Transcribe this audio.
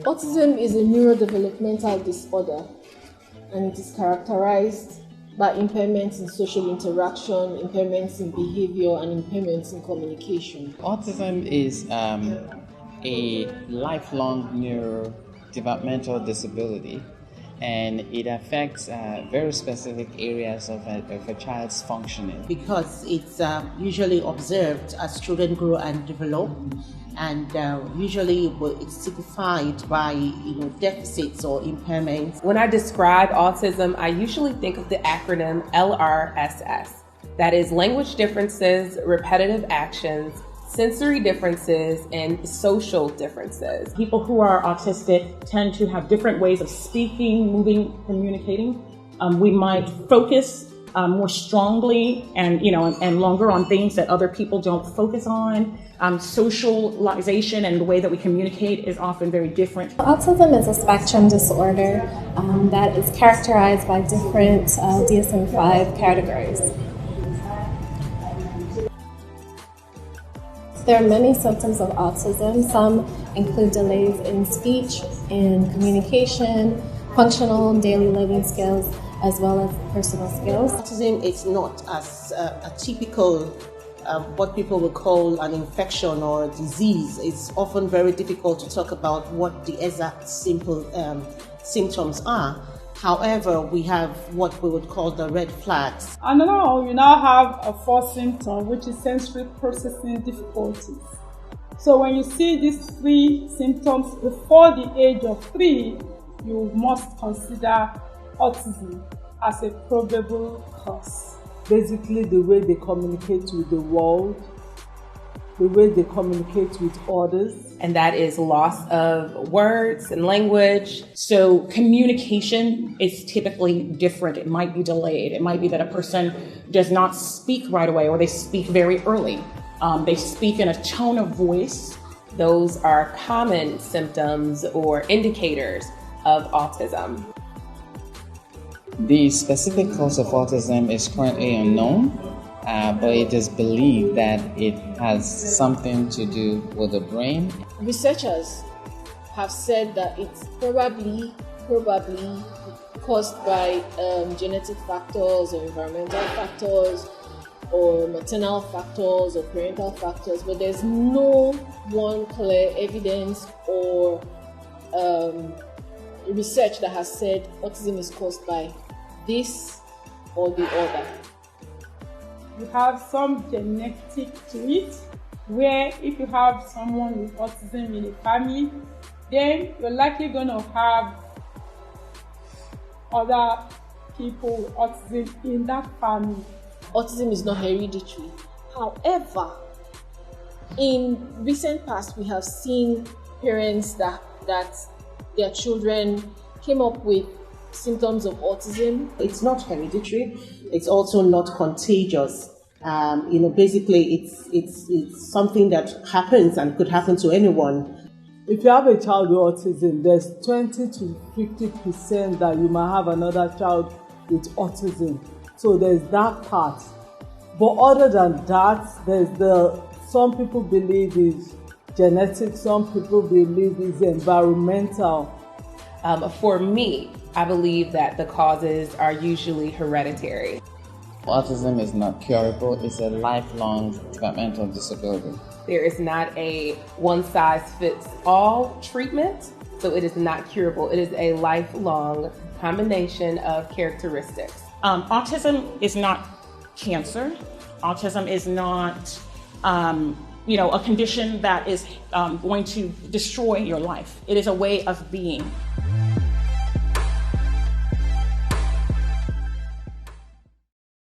Autism is a neurodevelopmental disorder, and it is characterized by impairments in social interaction, impairments in behavior, and impairments in communication. Autism is a lifelong neurodevelopmental disability, and it affects very specific areas of a child's functioning. Because it's usually observed as children grow and develop, and usually it's typified by deficits or impairments. When I describe autism, I usually think of the acronym LRSS. That is language differences, repetitive actions, sensory differences, and social differences. People who are autistic tend to have different ways of speaking, moving, communicating. We might focus more strongly and longer on things that other people don't focus on. Socialization and the way that we communicate is often very different. Autism is a spectrum disorder that is characterized by different DSM-5 categories. There are many symptoms of autism. Some include delays in speech, in communication, functional daily living skills, as well as personal skills. Autism is not as a typical what people would call an infection or a disease. It's often very difficult to talk about what the exact simple symptoms are. However, we have what we would call the red flags. And now you now have a fourth symptom, which is sensory processing difficulties. So when you see these three symptoms before the age of 3, you must consider autism as a probable cause. Basically, the way they communicate with the world, the way they communicate with others. And that is loss of words and language. So communication is typically different. It might be delayed. It might be that a person does not speak right away, or they speak very early. They speak in a tone of voice. Those are common symptoms or indicators of autism. The specific cause of autism is currently unknown, but it is believed that it has something to do with the brain. Researchers have said that it's probably caused by genetic factors or environmental factors or maternal factors or parental factors, but there's no one clear evidence or research that has said autism is caused by this or the other. You have some genetic to it, where if you have someone with autism in a family, then you're likely going to have other people with autism in that family. Autism is not hereditary. However, in recent past, we have seen parents that their children came up with symptoms of autism. It's not hereditary. It's also not contagious. Basically, it's something that happens and could happen to anyone. If you have a child with autism, there's 20 to 50% that you might have another child with autism. So there's that part. But other than that, some people believe it's genetic, some people believe it's environmental. For me, I believe that the causes are usually hereditary. Autism is not curable. It's a lifelong developmental disability. There is not a one-size-fits-all treatment, so it is not curable. It is a lifelong combination of characteristics. Autism is not cancer. Autism is not, a condition that is going to destroy your life. It is a way of being.